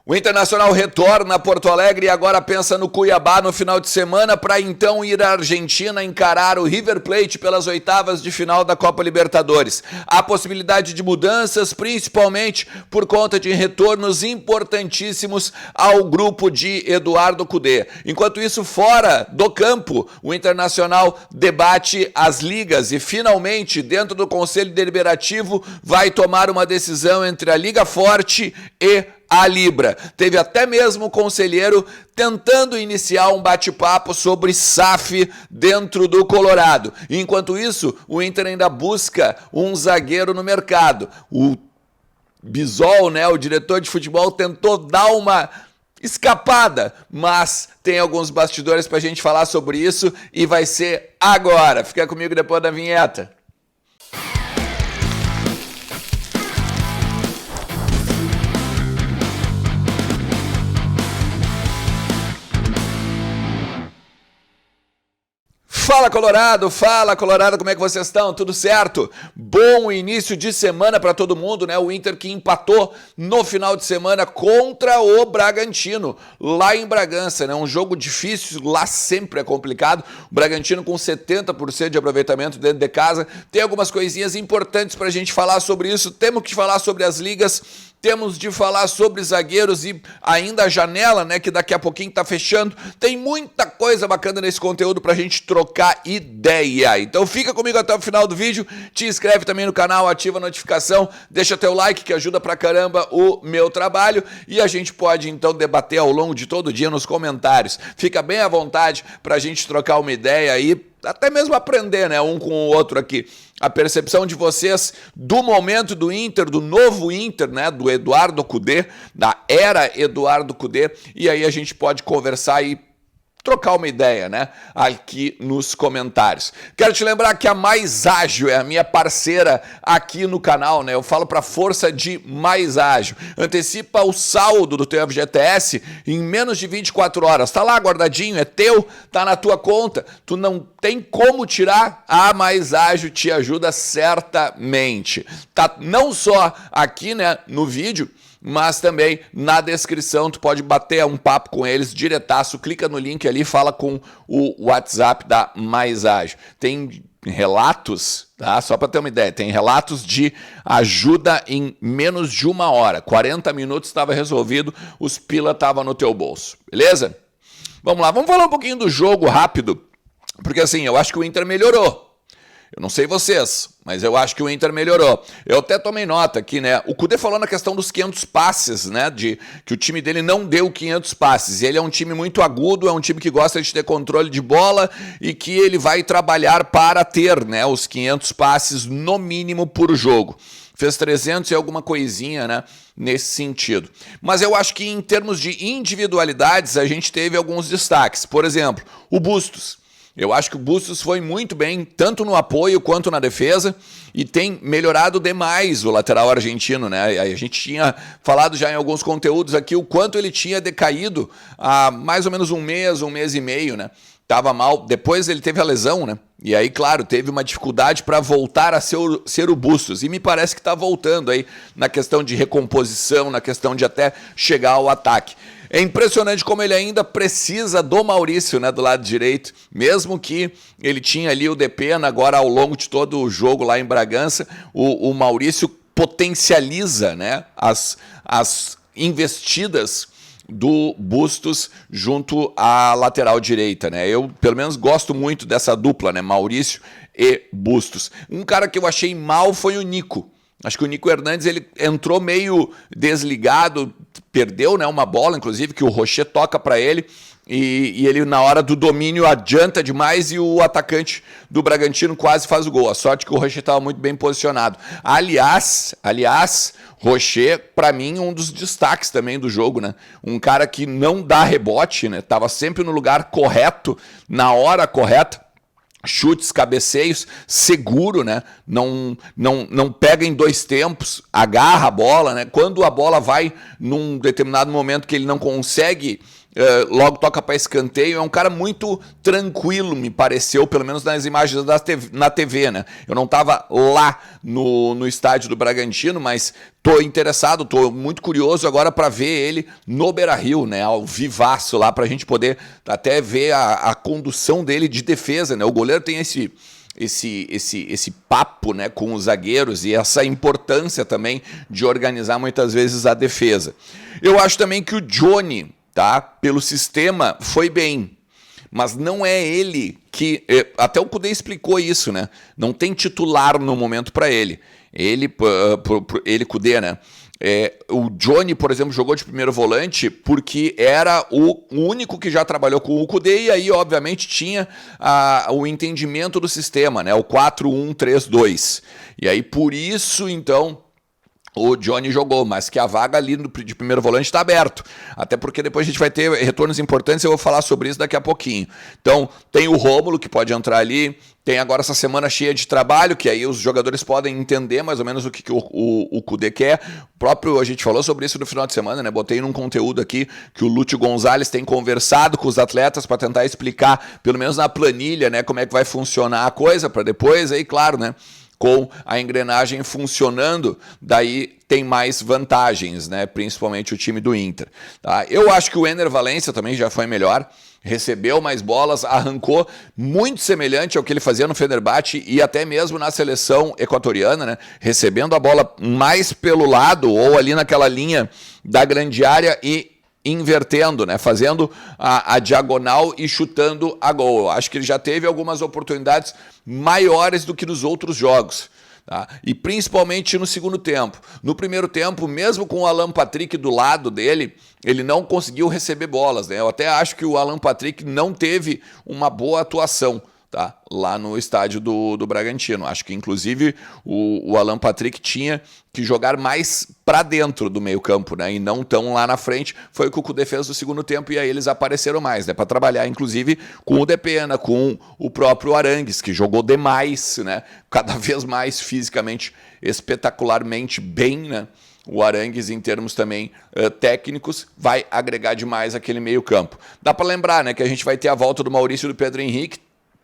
O Internacional retorna a Porto Alegre e agora pensa no Cuiabá no final de semana para então ir à Argentina encarar o River Plate pelas oitavas de final da Copa Libertadores. Há possibilidade de mudanças, principalmente por conta de retornos importantíssimos ao grupo de Eduardo Cudê. Enquanto isso, fora do campo, o Internacional debate as ligas e finalmente, dentro do Conselho Deliberativo, vai tomar uma decisão entre a Liga Forte e a Libra. Teve até mesmo o conselheiro tentando iniciar um bate-papo sobre SAF dentro do Colorado. Enquanto isso, o Inter ainda busca um zagueiro no mercado. O Bisol, né, o diretor de futebol, tentou dar uma escapada, mas tem alguns bastidores pra gente falar sobre isso e vai ser agora. Fica comigo depois da vinheta. Fala Colorado, como é que vocês estão? Tudo certo? Bom início de semana para todo mundo, né? O Inter que empatou no final de semana contra o Bragantino, lá em Bragança, né? Um jogo difícil, lá sempre é complicado. O Bragantino com 70% de aproveitamento dentro de casa. Tem algumas coisinhas importantes para a gente falar sobre isso. Temos que falar sobre as ligas. Temos de falar sobre zagueiros e ainda a janela, né, que daqui a pouquinho tá fechando. Tem muita coisa bacana nesse conteúdo pra gente trocar ideia. Então fica comigo até o final do vídeo, te inscreve também no canal, ativa a notificação, deixa teu like que ajuda pra caramba o meu trabalho e a gente pode então debater ao longo de todo o dia nos comentários. Fica bem à vontade pra gente trocar uma ideia aí, até mesmo aprender, né, um com o outro aqui. A percepção de vocês do momento do Inter, do novo Inter, né, do Eduardo Cudê, da era Eduardo Cudê, e aí a gente pode conversar e trocar uma ideia, né, aqui nos comentários. Quero te lembrar que a Mais Ágil é a minha parceira aqui no canal, né, eu falo para força de Mais Ágil. Antecipa o saldo do teu FGTS em menos de 24 horas. Tá lá guardadinho, é teu, tá na tua conta. Tu não tem como tirar, a Mais Ágil te ajuda certamente. Tá não só aqui, né, no vídeo, mas também na descrição tu pode bater um papo com eles diretaço, clica no link ali, fala com o WhatsApp da Mais Ágil. Tem relatos, tá? Só para ter uma ideia, tem relatos de ajuda em menos de 1 hora, 40 minutos estava resolvido, os pila estavam no teu bolso, beleza? Vamos lá, vamos falar um pouquinho do jogo rápido, porque assim, eu acho que o Inter melhorou. Eu não sei vocês, mas eu acho que o Inter melhorou. Eu até tomei nota aqui, né? O Cudê falou na questão dos 500 passes, né? De que o time dele não deu 500 passes. E ele é um time muito agudo, é um time que gosta de ter controle de bola e que ele vai trabalhar para ter, né, os 500 passes no mínimo por jogo. Fez 300 e alguma coisinha, né, nesse sentido. Mas eu acho que em termos de individualidades a gente teve alguns destaques. Por exemplo, o Bustos. Eu acho que o Bustos foi muito bem, tanto no apoio quanto na defesa, e tem melhorado demais o lateral argentino, né? A gente tinha falado já em alguns conteúdos aqui o quanto ele tinha decaído há mais ou menos um mês e meio, né? Tava mal, depois ele teve a lesão, né? E aí, claro, teve uma dificuldade para voltar a ser o Bustos. E me parece que está voltando aí na questão de recomposição, na questão de até chegar ao ataque. É impressionante como ele ainda precisa do Maurício, né, do lado direito, mesmo que ele tinha ali o Depena, agora ao longo de todo o jogo lá em Bragança, o Maurício potencializa, né, as investidas do Bustos junto à lateral direita, né? Eu, pelo menos, gosto muito dessa dupla, né, Maurício e Bustos. Um cara que eu achei mal foi o Nico. Acho que o Nico Hernandes ele entrou meio desligado, perdeu, né, uma bola, inclusive, que o Rocher toca para ele, e ele na hora do domínio adianta demais e o atacante do Bragantino quase faz o gol. A sorte que o Rocher estava muito bem posicionado. Aliás, Rocher, para mim, um dos destaques também do jogo, né? Um cara que não dá rebote, né? Tava sempre no lugar correto, na hora correta. Chutes, cabeceios, seguro, né? Não pega em dois tempos, agarra a bola, né? Quando a bola vai num determinado momento que ele não consegue, logo toca para escanteio. É um cara muito tranquilo, me pareceu, pelo menos nas imagens na TV, né? Eu não estava lá no estádio do Bragantino, mas tô interessado, tô muito curioso agora para ver ele no Beira-Rio, né, ao vivaço lá, para a gente poder até ver a condução dele de defesa, né? O goleiro tem esse papo, né, com os zagueiros e essa importância também de organizar muitas vezes a defesa. Eu acho também que o Johnny, tá, pelo sistema, foi bem, mas não é ele que... Até o Kudê explicou isso, né? Não tem titular no momento para ele. Ele, Kudê, né? O Johnny, por exemplo, jogou de primeiro volante porque era o único que já trabalhou com o Kudê e aí, obviamente, tinha o entendimento do sistema, né? O 4-1-3-2. E aí, por isso, então, o Johnny jogou, mas que a vaga ali de primeiro volante está aberto. Até porque depois a gente vai ter retornos importantes, eu vou falar sobre isso daqui a pouquinho. Então, tem o Rômulo, que pode entrar ali. Tem agora essa semana cheia de trabalho, que aí os jogadores podem entender mais ou menos o que o Kudê quer. A gente falou sobre isso no final de semana, né? Botei num conteúdo aqui que o Lúcio Gonzalez tem conversado com os atletas para tentar explicar, pelo menos na planilha, né, como é que vai funcionar a coisa, para depois, aí, claro, né, com a engrenagem funcionando, daí tem mais vantagens, né? Principalmente o time do Inter. Tá? Eu acho que o Ener Valencia também já foi melhor, recebeu mais bolas, arrancou muito semelhante ao que ele fazia no Fenerbahçe e até mesmo na seleção equatoriana, né? Recebendo a bola mais pelo lado ou ali naquela linha da grande área e invertendo, né? Fazendo a diagonal e chutando a gol. Eu acho que ele já teve algumas oportunidades maiores do que nos outros jogos. Tá? E principalmente no segundo tempo. No primeiro tempo, mesmo com o Alan Patrick do lado dele, ele não conseguiu receber bolas, né? Eu até acho que o Alan Patrick não teve uma boa atuação, tá? Lá no estádio do Bragantino. Acho que, inclusive, o Alan Patrick tinha que jogar mais para dentro do meio campo, né? E não tão lá na frente. Foi o que o Kudê fez no segundo tempo e aí eles apareceram mais, né? Para trabalhar, inclusive, com o Depena, com o próprio Arangues, que jogou demais, né? Cada vez mais fisicamente, espetacularmente bem, né? O Arangues, em termos também técnicos, vai agregar demais aquele meio campo. Dá para lembrar, né, que a gente vai ter a volta do Maurício e do Pedro Henrique,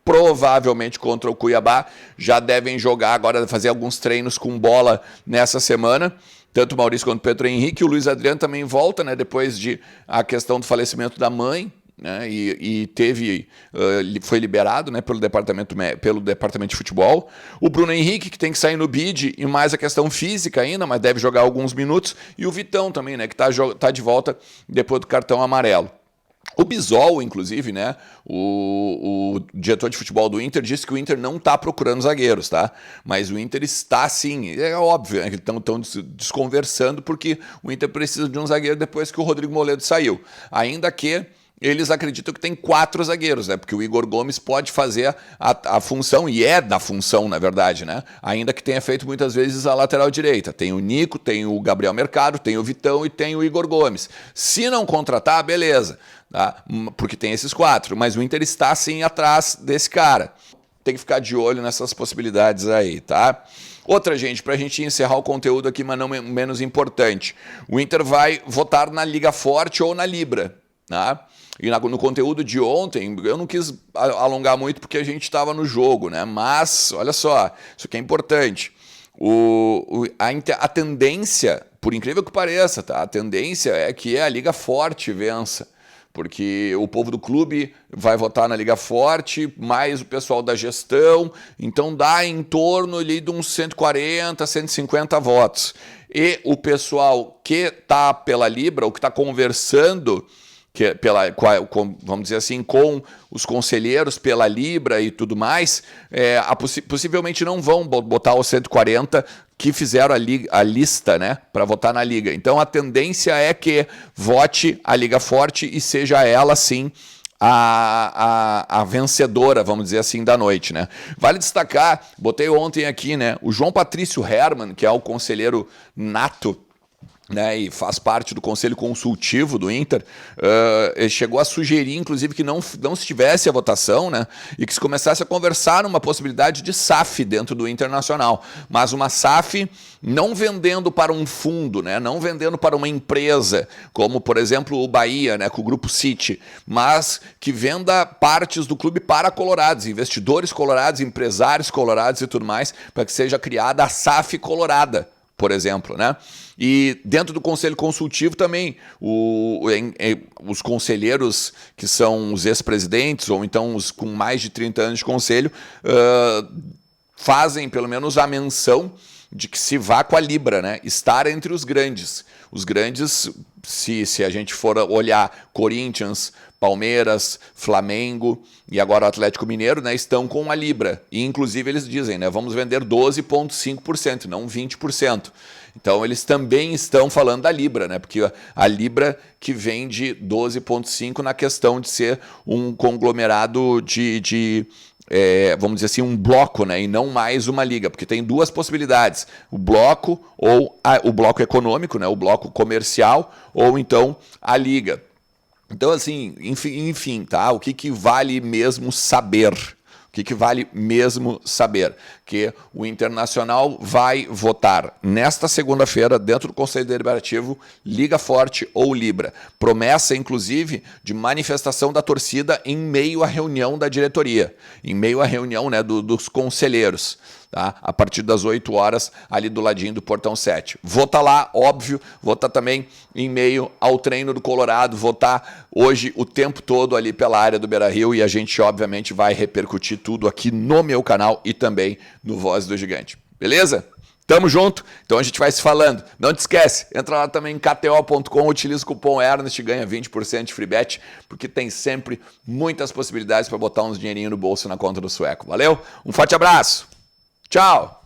provavelmente contra o Cuiabá, já devem jogar agora, fazer alguns treinos com bola nessa semana, tanto o Maurício quanto o Pedro Henrique. O Luiz Adriano também volta, né, depois de a questão do falecimento da mãe, né, foi liberado, né, pelo departamento de futebol. O Bruno Henrique, que tem que sair no bid, e mais a questão física ainda, mas deve jogar alguns minutos. E o Vitão também, né, que tá de volta depois do cartão amarelo. O Bisol, inclusive, né, o diretor de futebol do Inter, disse que o Inter não está procurando zagueiros, tá? Mas o Inter está sim, é óbvio, né, que estão desconversando porque o Inter precisa de um zagueiro depois que o Rodrigo Moledo saiu. Ainda que eles acreditam que tem 4 zagueiros, né? Porque o Igor Gomes pode fazer a função, e é da função, na verdade, né? Ainda que tenha feito muitas vezes a lateral direita. Tem o Nico, tem o Gabriel Mercado, tem o Vitão e tem o Igor Gomes. Se não contratar, beleza, tá? Porque tem esses 4, mas o Inter está sim atrás desse cara. Tem que ficar de olho nessas possibilidades aí, tá? Outra, gente, pra gente encerrar o conteúdo aqui, mas não menos importante. O Inter vai votar na Liga Forte ou na Libra, tá? E no conteúdo de ontem, eu não quis alongar muito porque a gente estava no jogo, né? Mas, olha só, isso aqui é importante. A tendência, por incrível que pareça, tá? A tendência é que a Liga Forte vença. Porque o povo do clube vai votar na Liga Forte, mais o pessoal da gestão, então dá em torno ali de uns 140, 150 votos. E o pessoal que está pela Libra, ou que está conversando, vamos dizer assim, com os conselheiros pela Libra e tudo mais, possivelmente não vão botar os 140 que fizeram a lista, né, para votar na Liga. Então a tendência é que vote a Liga Forte e seja ela, sim, a vencedora, vamos dizer assim, da noite, né? Vale destacar, botei ontem aqui, né, o João Patrício Hermann, que é o conselheiro nato, né, e faz parte do conselho consultivo do Inter, ele chegou a sugerir, inclusive, que não se tivesse a votação, né, e que se começasse a conversar numa possibilidade de SAF dentro do Internacional, mas uma SAF não vendendo para um fundo, né, não vendendo para uma empresa, como, por exemplo, o Bahia, né, com o Grupo City, mas que venda partes do clube para colorados, investidores colorados, empresários colorados e tudo mais, para que seja criada a SAF colorada, por exemplo, né? E dentro do conselho consultivo também, os conselheiros que são os ex-presidentes, ou então os com mais de 30 anos de conselho, fazem pelo menos a menção de que se vá com a Libra, né? Estar entre os grandes. Os grandes, se a gente for olhar Corinthians, Palmeiras, Flamengo e agora o Atlético Mineiro, né, estão com a Libra. E inclusive eles dizem, né, vamos vender 12,5%, não 20%. Então eles também estão falando da Libra, né? Porque a Libra que vende 12,5% na questão de ser um conglomerado vamos dizer assim, um bloco, né, e não mais uma liga, porque tem duas possibilidades, o bloco ou o bloco econômico, né, o bloco comercial, ou então a liga. Então, assim, enfim, tá? O que vale mesmo saber? O que vale mesmo saber? Que o Internacional vai votar nesta segunda-feira, dentro do Conselho Deliberativo, Liga Forte ou Libra. Promessa, inclusive, de manifestação da torcida em meio à reunião da diretoria, em meio à reunião, né, dos conselheiros. Tá? A partir das 8 horas, ali do ladinho do Portão 7. Vou estar lá, óbvio, vou estar também em meio ao treino do Colorado, vou estar hoje o tempo todo ali pela área do Beira-Rio e a gente, obviamente, vai repercutir tudo aqui no meu canal e também no Voz do Gigante. Beleza? Tamo junto, então a gente vai se falando. Não te esquece, entra lá também em kto.com, utiliza o cupom Ernest e ganha 20% de free bet, porque tem sempre muitas possibilidades para botar uns dinheirinho no bolso na conta do sueco. Valeu? Um forte abraço! Tchau!